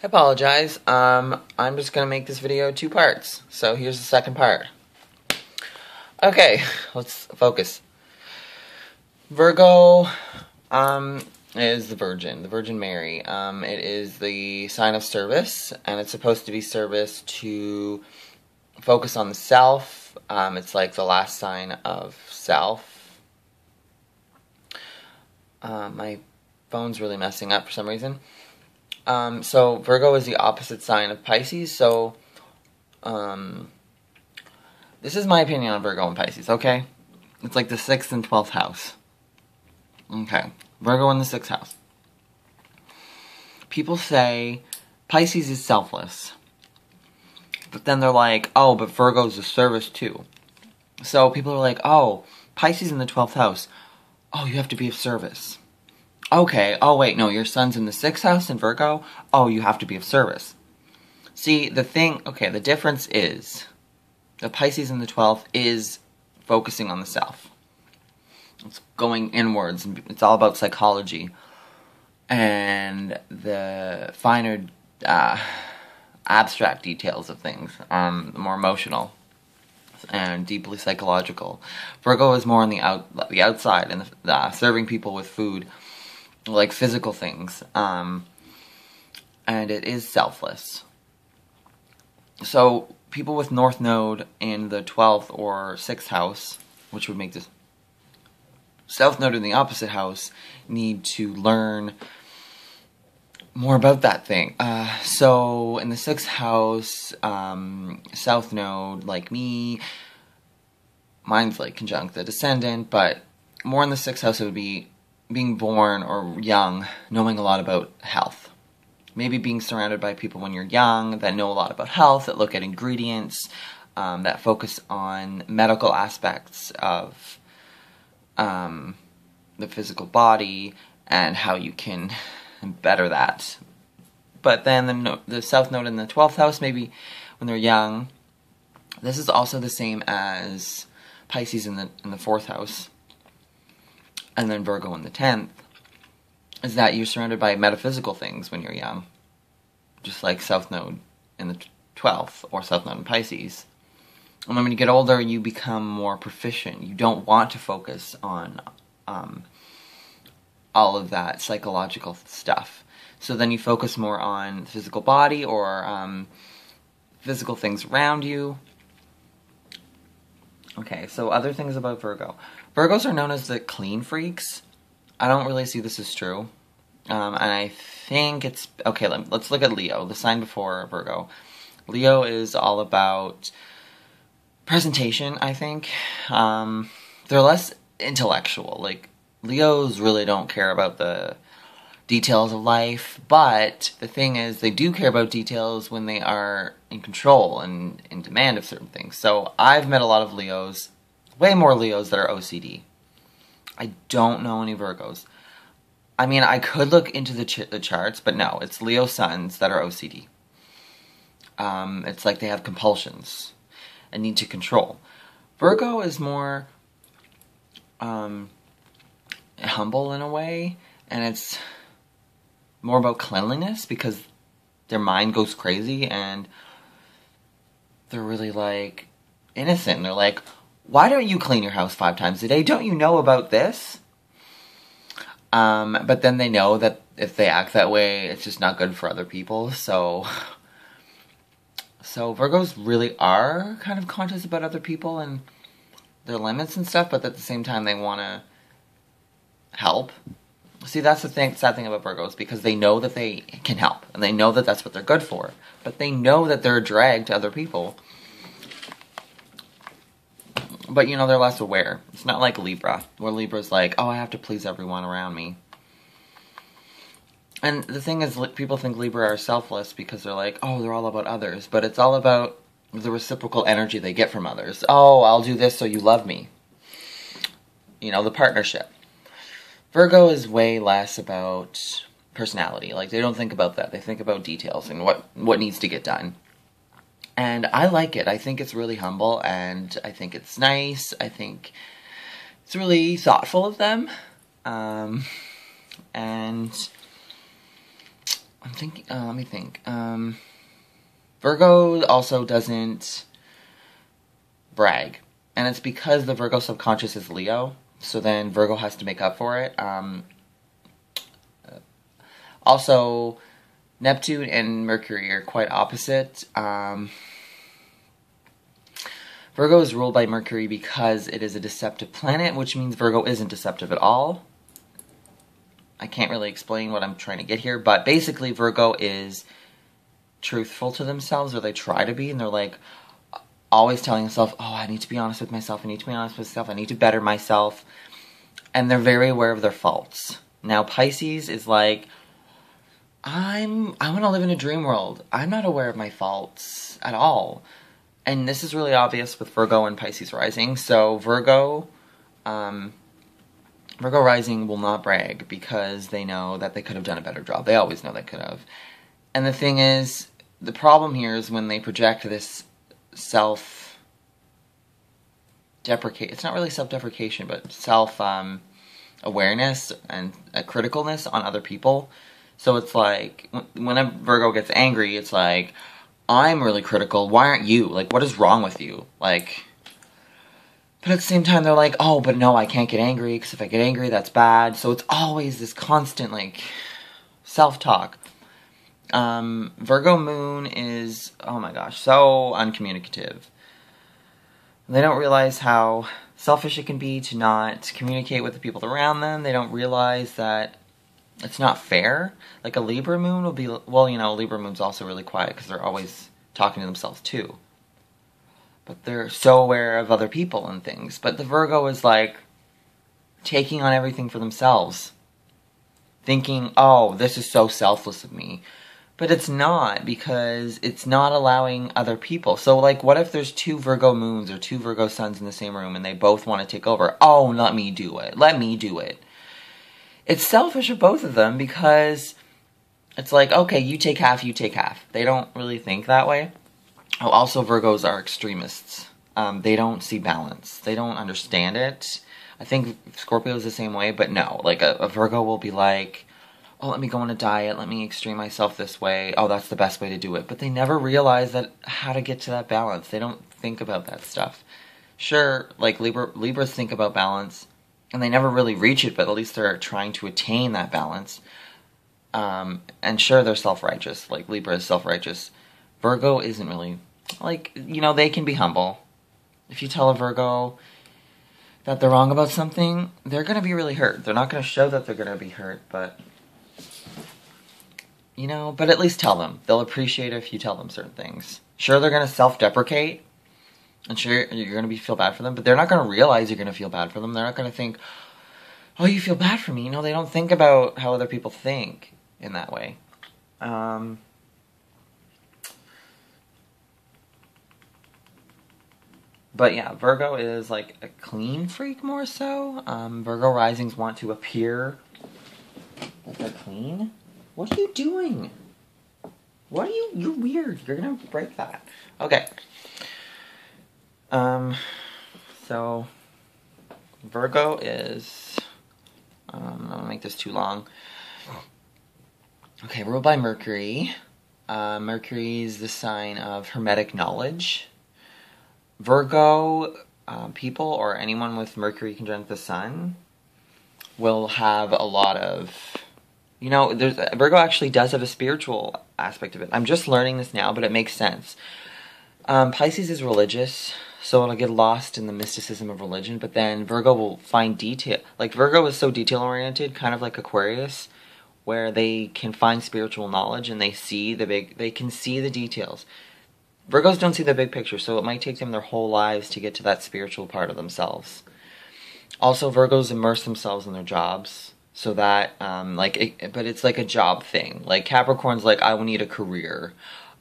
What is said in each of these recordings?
I apologize. I'm just gonna make this video two parts. So here's the second part. Okay, let's focus. Virgo, is the Virgin Mary. It is the sign of service, and it's supposed to be service to focus on the self. It's like the last sign of self. My phone's really messing up for some reason. So Virgo is the opposite sign of Pisces, so, this is my opinion on Virgo and Pisces, okay? It's like the 6th and 12th house. Okay, Virgo in the 6th house. People say Pisces is selfless. But then they're like, oh, but Virgo's a service too. So people are like, oh, Pisces in the 12th house. Oh, you have to be of service. Okay, oh wait, no, your sun's in the 6th house in Virgo? Oh, you have to be of service. See, the difference is, the Pisces in the 12th is focusing on the self. It's going inwards, it's all about psychology. And the finer, abstract details of things, the more emotional and deeply psychological. Virgo is more on the outside, and serving people with food, like physical things, and it is selfless. So people with North Node in the 12th or 6th house, which would make this South Node in the opposite house, need to learn more about that thing. So in the 6th house, South Node, like me, mine's like conjunct the descendant, but more in the 6th house it would be being born or young, knowing a lot about health. Maybe being surrounded by people when you're young that know a lot about health, that look at ingredients, that focus on medical aspects of the physical body and how you can better that. But then the South Node in the 12th house, maybe when they're young, this is also the same as Pisces in the 4th house. And then Virgo in the 10th, is that you're surrounded by metaphysical things when you're young. Just like South Node in the 12th, or South Node in Pisces. And then when you get older, you become more proficient. You don't want to focus on all of that psychological stuff. So then you focus more on the physical body, or physical things around you. Okay, so other things about Virgo. Virgos are known as the clean freaks. I don't really see this as true. And I think it's... Okay, let's look at Leo, the sign before Virgo. Leo is all about presentation, I think. They're less intellectual. Like, Leos really don't care about the details of life, but the thing is, they do care about details when they are in control and in demand of certain things. So I've met a lot of Leos, way more Leos that are OCD. I don't know any Virgos. I mean, I could look into the charts, but no, it's Leo suns that are OCD. It's like they have compulsions and need to control. Virgo is more humble in a way, and it's more about cleanliness because their mind goes crazy and they're really like innocent. And they're like, why don't you clean your house 5 times a day? Don't you know about this? But then they know that if they act that way, it's just not good for other people. So Virgos really are kind of conscious about other people and their limits and stuff, but at the same time they want to help. See, that's the sad thing about Virgos, because they know that they can help, and they know that that's what they're good for, but they know that they're a drag to other people. But, you know, they're less aware. It's not like Libra, where Libra's like, oh, I have to please everyone around me. And the thing is, people think Libra are selfless because they're like, oh, they're all about others, but it's all about the reciprocal energy they get from others. Oh, I'll do this so you love me. You know, the partnership. Virgo is way less about personality. Like, they don't think about that. They think about details and what needs to get done. And I like it. I think it's really humble, and I think it's nice. I think it's really thoughtful of them. And I'm thinking, let me think. Virgo also doesn't brag. And it's because the Virgo subconscious is Leo. So then Virgo has to make up for it. Also, Neptune and Mercury are quite opposite. Virgo is ruled by Mercury because it is a deceptive planet, which means Virgo isn't deceptive at all. I can't really explain what I'm trying to get here, but basically Virgo is truthful to themselves, or they try to be, and they're like always telling themselves, oh, I need to be honest with myself, I need to be honest with myself, I need to better myself, and they're very aware of their faults. Now Pisces is like, I want to live in a dream world. I'm not aware of my faults at all. And this is really obvious with Virgo and Pisces rising. So Virgo rising will not brag because they know that they could have done a better job. They always know they could have. And the thing is, the problem here is when they project this self-deprecate. It's not really self-deprecation, but self-awareness and a criticalness on other people. So it's like, when a Virgo gets angry, it's like, I'm really critical, why aren't you? Like, what is wrong with you? Like, but at the same time, they're like, oh, but no, I can't get angry, because if I get angry, that's bad. So it's always this constant, like, self-talk. Virgo moon is, oh my gosh, so uncommunicative. They don't realize how selfish it can be to not communicate with the people around them. They don't realize that it's not fair. Like a Libra moon will be, well, you know, Libra moon's also really quiet because they're always talking to themselves too. But they're so aware of other people and things. But the Virgo is like taking on everything for themselves. Thinking, oh, this is so selfless of me. But it's not, because it's not allowing other people. So, like, what if there's 2 Virgo moons or 2 Virgo suns in the same room and they both want to take over? Oh, let me do it. Let me do it. It's selfish of both of them because it's like, okay, you take half, you take half. They don't really think that way. Oh, also, Virgos are extremists. They don't see balance. They don't understand it. I think Scorpio is the same way, but no. Like, a Virgo will be like, oh, let me go on a diet, let me extreme myself this way. Oh, that's the best way to do it. But they never realize that how to get to that balance. They don't think about that stuff. Sure, like Libras think about balance, and they never really reach it, but at least they're trying to attain that balance. And sure, they're self-righteous. Like, Libra is self-righteous. Virgo isn't really, like, you know, they can be humble. If you tell a Virgo that they're wrong about something, they're going to be really hurt. They're not going to show that they're going to be hurt, but, you know, but at least tell them. They'll appreciate it if you tell them certain things. Sure, they're going to self-deprecate, and sure, you're going to feel bad for them, but they're not going to realize you're going to feel bad for them. They're not going to think, oh, you feel bad for me. You know, they don't think about how other people think in that way. But yeah, Virgo is like a clean freak more so. Virgo risings want to appear like they're clean. What are you doing? What are you? You're weird. You're gonna break that. Okay. So Virgo is. I'm gonna make this too long. Okay, ruled by Mercury. Mercury is the sign of hermetic knowledge. Virgo people, or anyone with Mercury conjunct the Sun, will have a lot of, you know, Virgo actually does have a spiritual aspect of it. I'm just learning this now, but it makes sense. Pisces is religious, so it'll get lost in the mysticism of religion, but then Virgo will find detail. Like, Virgo is so detail-oriented, kind of like Aquarius, where they can find spiritual knowledge and they can see the details. Virgos don't see the big picture, so it might take them their whole lives to get to that spiritual part of themselves. Also, Virgos immerse themselves in their jobs, so that, but it's like a job thing. Like, Capricorn's like, I will need a career.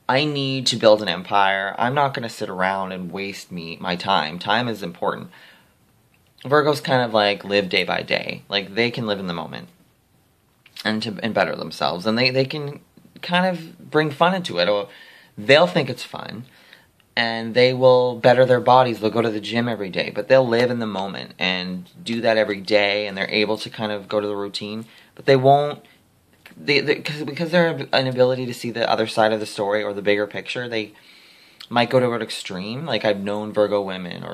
I need to build an empire. I'm not going to sit around and waste my time. Time is important. Virgos kind of like live day by day. Like, they can live in the moment and better themselves. And they can kind of bring fun into it, or they'll think it's fun, and they will better their bodies. They'll go to the gym every day, but they'll live in the moment and do that every day, and they're able to kind of go to the routine, but they won't because they're an ability to see the other side of the story or the bigger picture, they might go to an extreme. Like, I've known Virgo women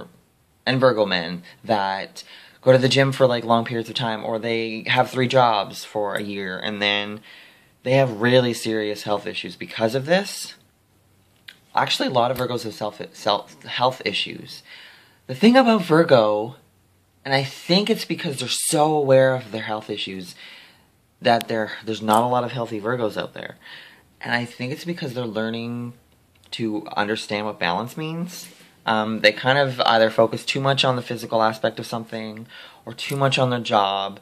and Virgo men that go to the gym for like long periods of time, or they have 3 jobs for a year, and then they have really serious health issues because of this. Actually, a lot of Virgos have health issues. The thing about Virgo, and I think it's because they're so aware of their health issues, that there's not a lot of healthy Virgos out there. And I think it's because they're learning to understand what balance means. They kind of either focus too much on the physical aspect of something, or too much on their job.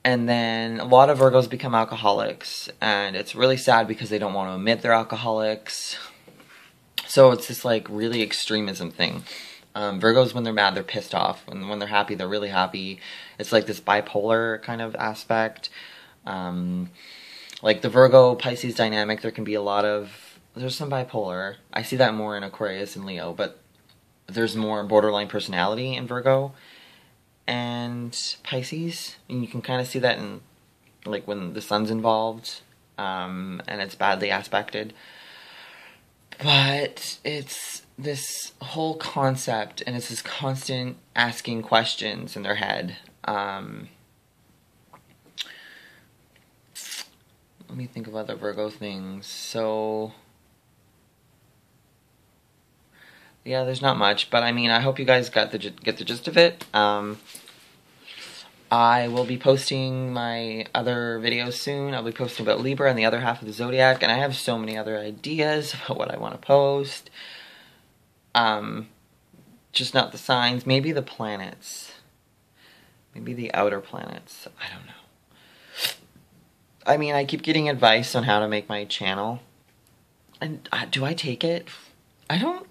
And then a lot of Virgos become alcoholics, and it's really sad because they don't want to admit they're alcoholics. So it's this like really extremism thing. Virgos, when they're mad, they're pissed off. When they're happy, they're really happy. It's like this bipolar kind of aspect. Like the Virgo-Pisces dynamic, there can be there's some bipolar. I see that more in Aquarius and Leo, but there's more borderline personality in Virgo and Pisces. And you can kind of see that in, like, when the sun's involved, and it's badly aspected. But it's this whole concept, and it's this constant asking questions in their head. Let me think of other Virgo things. So, yeah, there's not much, but I mean, I hope you guys get the gist of it. I will be posting my other videos soon. I'll be posting about Libra and the other half of the zodiac, and I have so many other ideas about what I want to post. Just not the signs. Maybe the planets. Maybe the outer planets. I don't know. I mean, I keep getting advice on how to make my channel. And do I take it? I don't.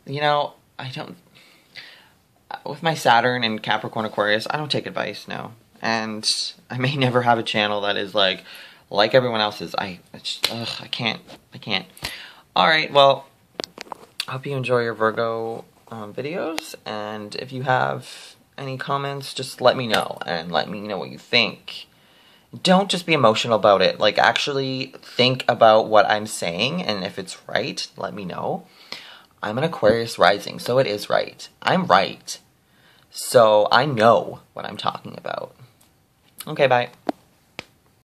With my Saturn and Capricorn Aquarius, I don't take advice, no. And I may never have a channel that is like everyone else's. I can't. Alright, well, I hope you enjoy your Virgo videos, and if you have any comments, just let me know, and let me know what you think. Don't just be emotional about it. Like, actually think about what I'm saying, and if it's right, let me know. I'm an Aquarius rising, so it is right. I'm right. So I know what I'm talking about. Okay, bye.